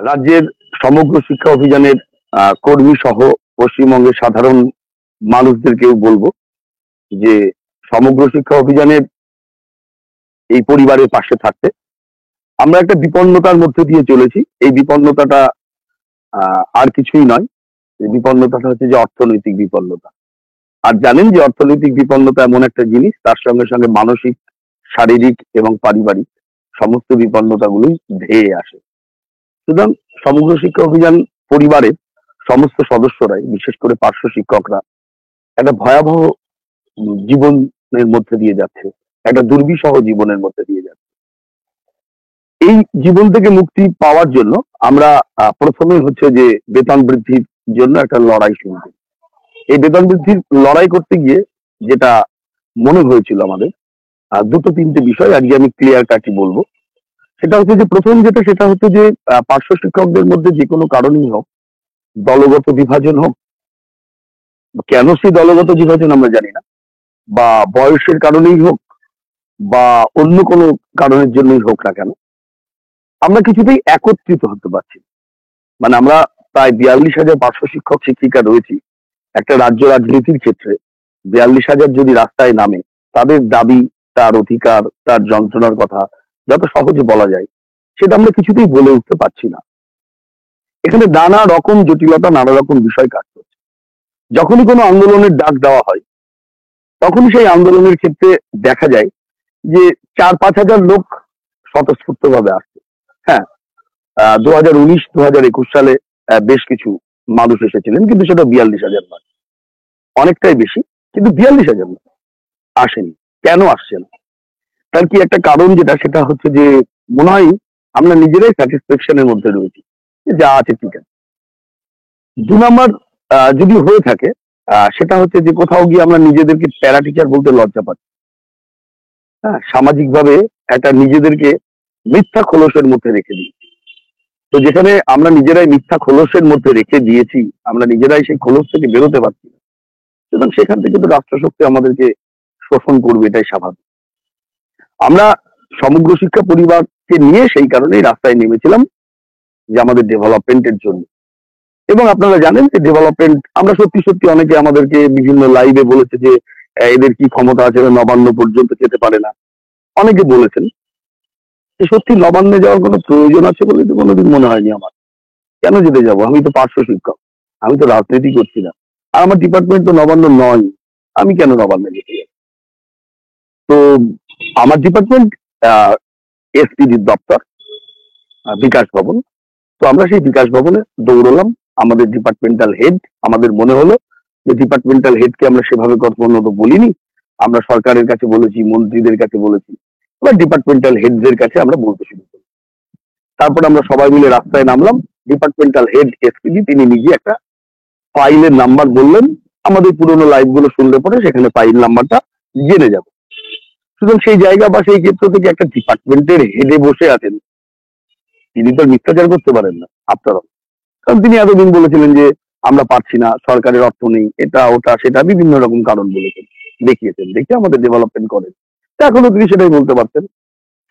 রাজ্যের সমগ্র শিক্ষা অভিযানের কর্মী সহ পশ্চিমবঙ্গের সাধারণ মানুষদেরকেও বলবো যে সমগ্র শিক্ষা অভিযানের এই পরিবারের পাশে থাকতে। আমরা একটা বিপন্নতার মধ্যে দিয়ে চলেছি। এই বিপন্নতাটা আর কিছুই নয়। এই বিপন্নতাটা হচ্ছে যে অর্থনৈতিক বিপন্নতা। আর জানেন যে অর্থনৈতিক বিপন্নতা এমন একটা জিনিস, তার সঙ্গে সঙ্গে মানসিক, শারীরিক এবং পারিবারিক সমস্ত বিপন্নতাগুলোই ধেয়ে আসে। সুতরাং সমগ্র শিক্ষা অভিযান পরিবারের সমস্ত সদস্যরাই, বিশেষ করে পার্শ্ব শিক্ষকরা, একটা ভয়াবহ জীবনের মধ্যে দিয়ে যাচ্ছে, একটা দুর্বিষহ জীবনের মধ্যে দিয়ে যাচ্ছে। এই জীবন থেকে মুক্তি পাওয়ার জন্য আমরা প্রথমে হচ্ছে যে বেতন বৃদ্ধির জন্য একটা লড়াই শুরু করি। এই বেতন বৃদ্ধির লড়াই করতে গিয়ে যেটা মনে হয়েছিল আমাদের, দুটো তিনটে বিষয় আজকে আমি ক্লিয়ার কাটই বলবো। সেটা হচ্ছে যে প্রথম যেটা, সেটা হচ্ছে যে পার্শ্ব শিক্ষকদের মধ্যে যে কোনো কারণেই হোক, দলগত বিভাজন হোক, কেন সেই দলগত বিভাজন আমরা জানি না, বা বয়সের কারণেই হোক বা অন্য কোনো কারণের জন্যই হোক না কেন, আমরা কিছুতেই একত্রিত হতে পারছি না। মানে আমরা প্রায় 42,000 পার্শ্ব শিক্ষক শিক্ষিকা রয়েছি। একটা রাজ্য রাজনীতির ক্ষেত্রে 42,000 যদি রাস্তায় নামে, তাদের দাবি, তার অধিকার, তার যন্ত্রণার কথা যত সহজে বলা যায়, সেটা আমরা কিছুতেই বলে উঠতে পারছি না। এখানে নানা রকম জটিলতা, নানা রকম বিষয় কাজ করছে। যখনই কোনো আন্দোলনের ডাক দেওয়া হয়, তখনই সেই আন্দোলনের ক্ষেত্রে দেখা যায় যে 4-5 হাজার লোক স্বতঃস্ফূর্ত ভাবে আসছে। হ্যাঁ, 2019-2021 সালে বেশ কিছু মানুষ এসেছিলেন, কিন্তু সেটা 42,000 নয়, অনেকটাই বেশি, কিন্তু 42,000 নয়, আসেনি। কেন আসছে না? তার কি একটা কারণ, যেটা সেটা হচ্ছে যে মনে হয় আমরা নিজেরাই স্যাটিসফ্যাকশনের মধ্যে রয়েছি, যা আছে ঠিক আছে। 2 নম্বর যদি হয়ে থাকে, সেটা হচ্ছে যে কোথাও গিয়ে আমরা নিজেদেরকে প্যারা টিচার বলতে লজ্জা পাচ্ছি। হ্যাঁ, সামাজিক ভাবে একটা নিজেদেরকে মিথ্যা খোলসের মধ্যে রেখে দিয়েছি। তো যেখানে আমরা নিজেরাই মিথ্যা খোলসের মধ্যে রেখে দিয়েছি, আমরা নিজেরাই সেই খোলস থেকে বেরোতে পারছি না। সুতরাং সেখান থেকে তো রাষ্ট্রশক্তি আমাদেরকে শোষণ করবে, এটাই স্বাভাবিক। আমরা সমগ্র শিক্ষা পরিবারকে নিয়ে সেই কারণেই রাস্তায় নেমেছিলাম, যে আমাদের ডেভেলপমেন্টের জন্য। এবং আপনারা জানেন যে ডেভেলপমেন্ট, আমরা সত্যি সত্যি অনেকে আমাদেরকে বিভিন্ন লাইভে বলেছে যে এদের কি ক্ষমতা আছে, নবান্ন পর্যন্ত যেতে পারে না। অনেকে বলেছেন যে সত্যি নবান্নে যাওয়ার কোনো প্রয়োজন আছে বলে তো কোনোদিন মনে হয়নি আমার। কেন যেতে যাবো? আমি তো পার্শ্ব শিক্ষক, আমি তো রাজনীতি করছি না, আর আমার ডিপার্টমেন্ট তো নবান্ন নয়, আমি কেন নবান্নে যেতে যাব? তো আমার ডিপার্টমেন্ট এসপিডির দপ্তর, বিকাশ ভবন। তো আমরা সেই বিকাশ ভবনে দৌড়লাম। আমাদের ডিপার্টমেন্টাল হেড, আমাদের মনে হলো যে ডিপার্টমেন্টাল হেডকে আমরা সেভাবে কখনো তো বলিনি। আমরা সরকারের কাছে বলেছি, মন্ত্রীদের কাছে বলেছি, এবার ডিপার্টমেন্টাল হেডদের কাছে আমরা বলতে শুরু করি। তারপর আমরা সবাই মিলে রাস্তায় নামলাম। ডিপার্টমেন্টাল হেড এসপিডি তিনি নিজে একটা ফাইলের নাম্বার বললেন। আমাদের পুরোনো লাইভ গুলো শুনলে পরে সেখানে ফাইল নাম্বারটা জেনে যাবে। সুতরাং সেই জায়গা বা সেই ক্ষেত্র থেকে একটা ডিপার্টমেন্টের হেডে বসে আছেন, তিনি তো মিথ্যাচার করতে পারেন না আপনারা। কারণ তিনি এতদিন বলেছিলেন যে আমরা পারছি না, সরকারের অর্থ নেই, এটা ওটা সেটা বিভিন্ন রকম কারণ বলেছেন, দেখিয়েছেন, দেখে আমাদের ডেভেলপমেন্ট করেন। এখনো তিনি সেটাই বলতে পারতেন।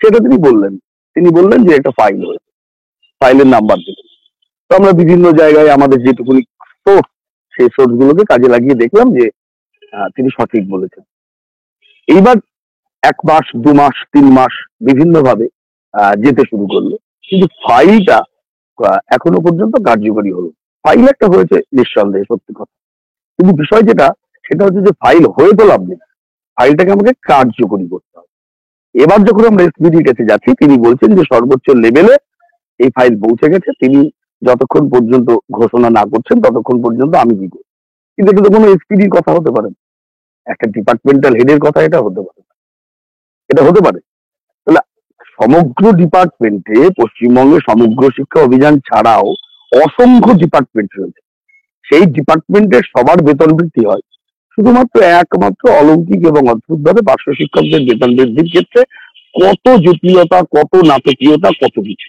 সেটা তিনি বললেন। তিনি বললেন যে একটা ফাইল হয়েছে, ফাইলের নাম্বার দিলেন। তো আমরা বিভিন্ন জায়গায় আমাদের যেটুকুনি সোর্স, সেই সোর্স গুলোকে কাজে লাগিয়ে দেখলাম যে তিনি সঠিক বলেছেন। এইবার 1 মাস, 2 মাস, 3 মাস বিভিন্ন ভাবে যেতে শুরু করলো, কিন্তু ফাইলটা এখনো পর্যন্ত কার্যকরী হলো। ফাইল একটা হয়েছে নিঃসন্দেহে, সত্যি কথা, কিন্তু বিষয় যেটা, সেটা হচ্ছে যে ফাইল হয়ে তো লাভ নেই, ফাইলটাকে আমাকে কার্যকরী করতে হবে। এবার যখন আমরা এসপিডির কাছে যাচ্ছি, তিনি বলছেন যে সর্বোচ্চ লেভেলে এই ফাইল পৌঁছে গেছে, তিনি যতক্ষণ পর্যন্ত ঘোষণা না করছেন ততক্ষণ পর্যন্ত আমি কি করি। কিন্তু এটা তো কোনো এসপিডির কথা হতে পারে না, একটা ডিপার্টমেন্টাল হেডের কথা এটা হতে পারে না। এটা হতে পারে? তাহলে সমগ্র ডিপার্টমেন্টে, পশ্চিমবঙ্গে সমগ্র শিক্ষা অভিযান ছাড়াও অসংখ্য ডিপার্টমেন্ট রয়েছে। সেই ডিপার্টমেন্টের সবার বেতন বৃদ্ধি হয়, শুধুমাত্র একমাত্র অলৌকিক এবং অদ্ভুতভাবে পার্শ্ব শিক্ষকদের বেতন বৃদ্ধির ক্ষেত্রে কত জটিলতা, কত নাটকীয়তা, কত কিছু।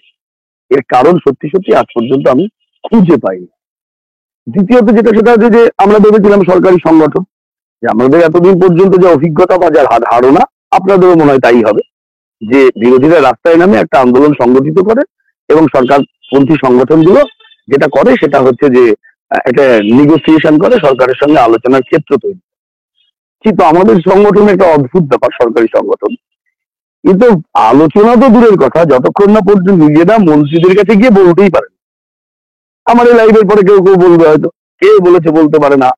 এর কারণ সত্যি সত্যি আজ পর্যন্ত আমি খুঁজে পাইনি। দ্বিতীয়ত যেটা, সেটা হচ্ছে যে আমরা ভেবেছিলাম সরকারি সংগঠন, যে আমাদের এতদিন পর্যন্ত যে অভিজ্ঞতা বা যার ধারণা, আপনাদেরও মনে হয় তাই হবে, যে বিরোধীরা রাস্তায় নামে একটা আন্দোলন সংগঠিত করে এবং সরকার পন্থী সংগঠনগুলো যেটা করে সেটা হচ্ছে যে একটা নেগোসিয়েশন করে সরকারের সঙ্গে আলোচনার ক্ষেত্র তৈরি। কিন্তু আমাদের সংগঠন একটা অদ্ভুত ব্যাপার, সরকারি সংগঠন কিন্তু আলোচনা তো দূরের কথা, যতক্ষণ না পর্যন্ত নিজেরা মন্ত্রীদের কাছে গিয়ে বলতেই পারে না। আমার এই লাইভের পরে কেউ কেউ বলবে, হয়তো কে বলেছে বলতে পারে না,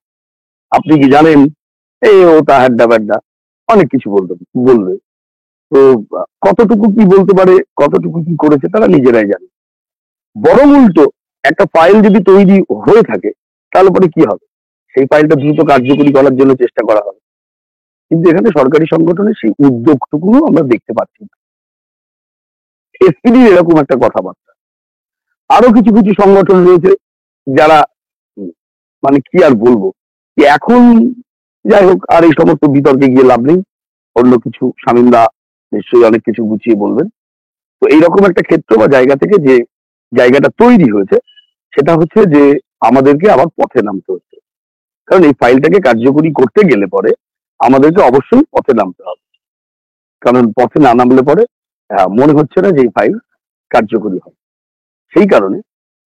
আপনি কি জানেন, এই ও তা হ্যাড্ডা ব্যাড্ডা অনেক কিছু বলবে। তো কতটুকু কি বলতে পারে, কতটুকু কি করেছে তারা নিজেরাই জানে। বরং উল্টো একটা ফাইল যদি তৈরি হয়ে থাকে তাহলে পরে কি হবে, সেই ফাইলটা দ্রুত কার্যকরী করার জন্য চেষ্টা করা হবে। কিন্তু এখানে সরকারি সংগঠনের সেই উদ্যোগটুকুও আমরা দেখতে পাচ্ছি না। এসপিডির এরকম একটা কথাবার্তা। আরো কিছু কিছু সংগঠন রয়েছে যারা মানে কি আর বলবো, যে এখন যাই হোক আর এই সমস্ত বিতর্কে গিয়ে লাভ নেই, অন্য কিছু শামীমদা নিশ্চয়ই অনেক কিছু গুছিয়ে বলবেন। তো এইরকম একটা ক্ষেত্র বা জায়গা থেকে যে জায়গাটা তৈরি হয়েছে সেটা হচ্ছে যে আমাদেরকে আবার পথে নামতে হচ্ছে, কারণ এই ফাইলটাকে কার্যকরী করতে গেলে পরে আমাদেরকে অবশ্যই পথে নামতে হবে। কারণ পথে না নামলে পরে মনে হচ্ছে না যে এই ফাইল কার্যকরী হবে। সেই কারণে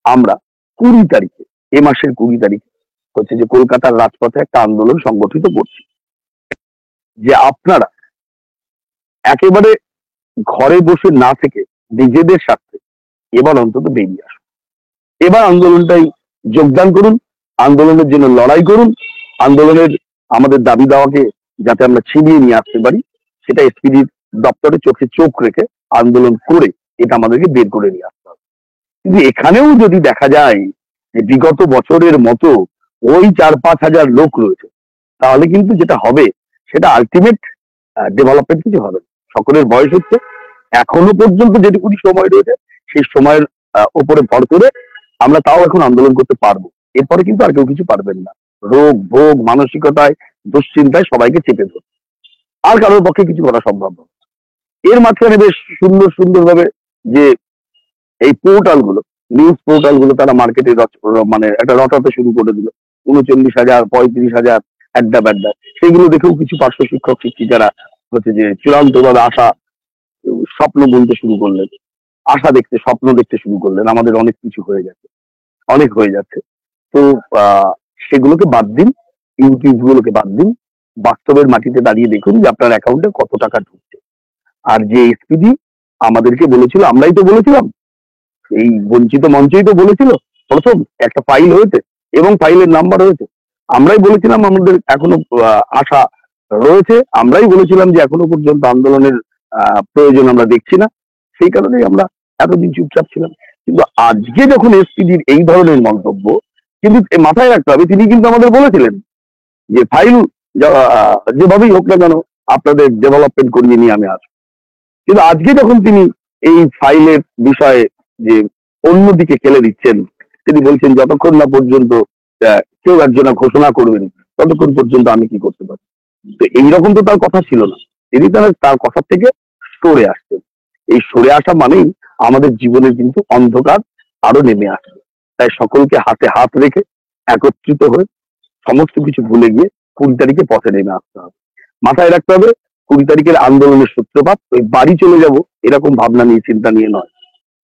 আমরা 20 তারিখে, এ মাসের 20 তারিখে হচ্ছে যে কলকাতার রাজপথে একটা আন্দোলন সংগঠিত করছি, যে আপনারা একেবারে ঘরে বসে না থেকে নিজেদের স্বার্থে এবার অন্তত বেরিয়ে আসুন। এবার আন্দোলনটাই যোগদান করুন, আন্দোলনের জন্য লড়াই করুন, আন্দোলনের আমাদের দাবি দাওয়াকে যাতে আমরা ছিনিয়ে নিয়ে আসতে পারি সেটা এসপিডির দপ্তরে চোখে চোখ রেখে আন্দোলন করে এটা আমাদেরকে বের করে নিয়ে আসতে হবে। কিন্তু এখানেও যদি দেখা যায় যে বিগত বছরের মতো ওই 4-5 হাজার লোক রয়েছে, তাহলে কিন্তু যেটা হবে সেটা আলটিমেট ডেভেলপমেন্ট কিছু হবে না। সকলের বয়স হচ্ছে, এখনো পর্যন্ত যেটুকুনি সময় রয়েছে সেই সময়ের উপরে ভর করে আমরা তাও এখন আন্দোলন করতে পারবো। এরপরে কিন্তু আর কেউ কিছু পারবেন না। রোগ ভোগ মানসিকতায় দুশ্চিন্তায় সবাইকে চেপে ধরে আর কারোর পক্ষে কিছু করা সম্ভব নয়। এর মাঝখানে বেশ সুন্দরভাবে যে এই পোর্টাল গুলো, নিউজ পোর্টাল গুলো তারা মার্কেটে মানে একটা রটাতে শুরু করে দিল। 39,000 35,000 আড্ডা ব্যাড্ডা, সেগুলো দেখেও কিছু পার্শ্ব শিক্ষক শিক্ষিকারা হচ্ছে যে চূড়ান্তভাবে আশা স্বপ্ন বলতে শুরু করলেন, আশা দেখতে স্বপ্ন দেখতে শুরু করলেন আমাদের অনেক কিছু হয়ে যাচ্ছে, অনেক হয়ে যাচ্ছে। তো সেগুলোকে বাদ দিন, ইউটিউব গুলোকে বাদ দিন, বাস্তবের মাটিতে দাঁড়িয়ে দেখুন যে আপনার অ্যাকাউন্টে কত টাকা ঢুকছে। আর যে এসপিডি আমাদেরকে বলেছিল, আমরাই তো বলেছিলাম, এই বঞ্চিত মঞ্চই তো বলেছিল প্রথম একটা ফাইল হয়েছে এবং ফাইলের নাম্বার হয়েছে, আমরাই বলেছিলাম আমাদের এখনো আশা রয়েছে, আমরাই বলেছিলাম যে এখনো পর্যন্ত আন্দোলনের প্রয়োজন আমরা দেখছি না, সেই কারণেই আমরা এতদিন চুপচাপ ছিলাম। কিন্তু আজকে যখন এসপিডির এই ধরনের মন্তব্য, কিন্তু মাথায় রাখতে হবে তিনি কিন্তু আমাদের বলেছিলেন যে ফাইল যেভাবেই হোক না কেন আপনাদের ডেভেলপমেন্ট করিয়ে নিয়ে আমি আসবো। কিন্তু আজকে যখন তিনি এই ফাইলের বিষয়ে যে অন্যদিকে খেলে দিচ্ছেন, তিনি বলছেন যতক্ষণ না পর্যন্ত কেউ একজনা ঘোষণা করবেন ততক্ষণ পর্যন্ত আমি কি করতে পারি। তো এইরকম তো তার কথা ছিল না, তিনি তার কথা থেকে সরে আসছেন। এই সরে আসা মানেই আমাদের জীবনের কিন্তু অন্ধকার আরো নেমে আসবে। তাই সকলকে হাতে হাত রেখে একত্রিত হয়ে সমস্ত কিছু ভুলে গিয়ে 20 তারিখে পথে নেমে আসতে হবে। মাথায় রাখতে হবে 20 তারিখের আন্দোলনের সূত্রপাত ওই বাড়ি চলে যাব এরকম ভাবনা নিয়ে চিন্তা নিয়ে নয়,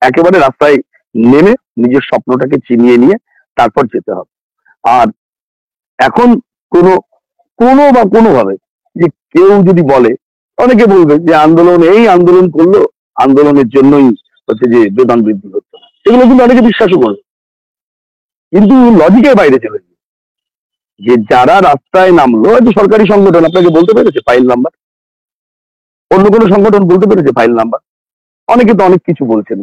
একেবারে রাস্তায় নেমে নিজের স্বপ্নটাকে চিনিয়ে নিয়ে তারপর যেতে হবে। আর এখন কোনোভাবে যে কেউ যদি বলে, অনেকে বলবে যে আন্দোলন করলো, আন্দোলনের জন্যই হচ্ছে যে বেতন বৃদ্ধি হচ্ছে না, এগুলো কিন্তু অনেকে বিশ্বাসও করবে, কিন্তু লজিকের বাইরে চলে যায়। যে যারা রাস্তায় নামলো, হয়তো সরকারি সংগঠন আপনাকে বলতে পেরেছে ফাইল নাম্বার, অন্য কোনো সংগঠন বলতে পেরেছে ফাইল নাম্বার, অনেকে তো অনেক কিছু বলছেন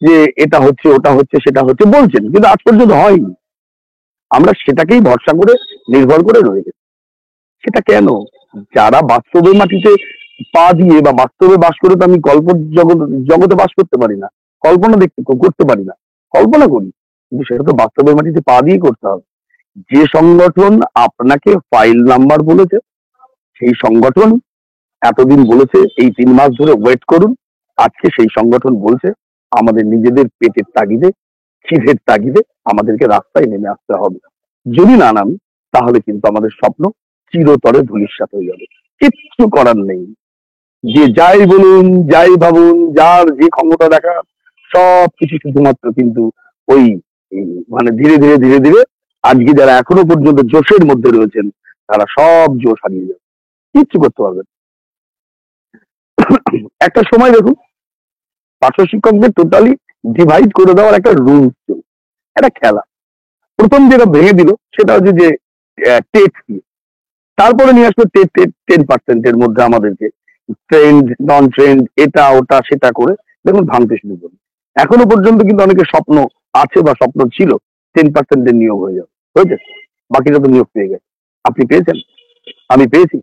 যে এটা হচ্ছে ওটা হচ্ছে সেটা হচ্ছে বলছেন, কিন্তু আজ পর্যন্ত হয়নি। আমরা সেটাকেই ভরসা করে নির্ভর করে রয়ে গেছি। সেটা কেন? যারা বাস্তবের মাটিতে পা দিয়ে বা বাস্তবে বাস করে, তো আমি জগতে বাস করতে পারি না, কল্পনা করতে পারি না, কল্পনা করি, কিন্তু সেটা তো বাস্তবের মাটিতে পা দিয়ে করতে হবে। যে সংগঠন আপনাকে ফাইল নাম্বার বলেছে, সেই সংগঠন এতদিন বলেছে এই 3 মাস ধরে ওয়েট করুন, আজকে সেই সংগঠন বলছে আমাদের নিজেদের পেটের তাগিদে, খিদের তাগিদে আমাদেরকে রাস্তায় নেমে আসতে হবে। যদি না নামি তাহলে কিন্তু আমাদের স্বপ্ন চিরতরে ধূলিসাৎ হয়ে যাবে। কিচ্ছু করার নেই। যে যাই বলুন, যাই ভাবুন, যার যে ক্ষমতা দেখা সবকিছু শুধুমাত্র কিন্তু ওই মানে ধীরে ধীরে ধীরে ধীরে আজকে যারা এখনো পর্যন্ত জোশের মধ্যে রয়েছেন তারা সব জোশ হারিয়ে যাবে, কিচ্ছু করতে পারবেন না। একটা সময় দেখুন পার্শ্ব শিক্ষকদের টোটালি ডিভাইড করে দেওয়ার একটা রুলস ছিল, একটা খেলা। প্রথম যেটা ভেঙে দিল সেটা হচ্ছে যে টেট দিয়ে, তারপরে নিয়ে আসলো টেট 10%-এর মধ্যে আমাদেরকে ট্রেন্ড নন ট্রেন্ড এটা ওটা সেটা করে দেখুন ভাঙতে শুরু করলো। এখনো পর্যন্ত কিন্তু অনেকের স্বপ্ন আছে বা স্বপ্ন ছিল 10%-এর নিয়োগ হয়ে যাবে, হয়েছে, বাকিটা তো নিয়োগ পেয়ে গেছে। আপনি পেয়েছেন? আমি পেয়েছি,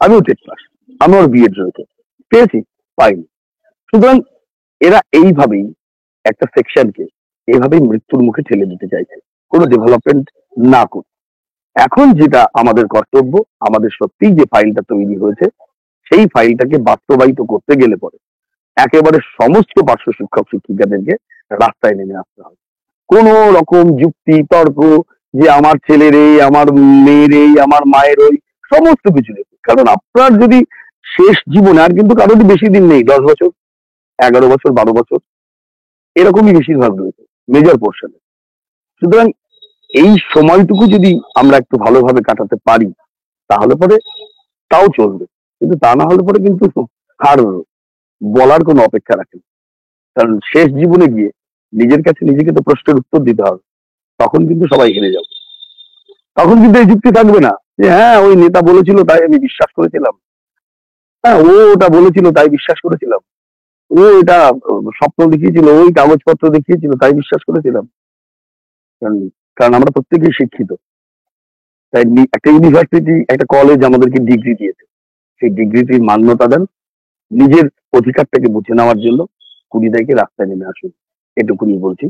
আমিও টেট পাস, আমার বিএড রয়েছে, পেয়েছি, পাইনি। সুতরাং এরা এইভাবেই একটা সেকশনকে এইভাবেই মৃত্যুর মুখে ঠেলে দিতে চাইছে, কোনো ডেভেলপমেন্ট না করে। এখন যেটা আমাদের কর্তব্য, আমাদের সত্যিই যে ফাইলটা তৈরি হয়েছে সেই ফাইলটাকে বাস্তবায়িত করতে গেলে পরে একেবারে সমস্ত পার্শ্ব শিক্ষক শিক্ষিকাদেরকে রাস্তায় নেমে আসতে হবে। কোন রকম যুক্তি তর্ক যে আমার ছেলের এই, আমার মেয়ের এই, আমার মায়ের ওই, সমস্ত কিছু নেই। কারণ আপনার যদি শেষ জীবনে, আর কিন্তু কারোরই বেশি দিন নেই, 10 বছর, 11 বছর, 12 বছর, এরকমই বেশিরভাগ রয়েছে মেজর পোর্শনে। সুতরাং এই সময়টুকু যদি আমরা একটু ভালোভাবে কাটাতে পারি তাহলে পরে তাও চলবে, কিন্তু তা না হলে পরে কিন্তু আর বলার কোনো অপেক্ষা রাখে না। কারণ শেষ জীবনে গিয়ে নিজের কাছে নিজেকে তো প্রশ্নের উত্তর দিতে হবে, তখন কিন্তু সবাই হেরে যাবে। তখন কিন্তু এই যুক্তি থাকবে না যে হ্যাঁ ওই নেতা বলেছিল তাই আমি বিশ্বাস করেছিলাম, হ্যাঁ ও ওটা বলেছিল তাই বিশ্বাস করেছিলাম, ও এটা স্বপ্ন দেখিয়েছিল, ওই কাগজপত্র দেখিয়েছিল তাই বিশ্বাস করেছিলাম। কারণ কারণ আমরা প্রত্যেকেই শিক্ষিত, তাই একটা ইউনিভার্সিটি, একটা কলেজ আমাদেরকে ডিগ্রি দিয়েছে, সেই ডিগ্রিটির মান্যতা দেন, নিজের অধিকারটাকে বুঝে নেওয়ার জন্য 20 তারিখে রাস্তায় নেমে আসুন, এটুকুনি বলছি।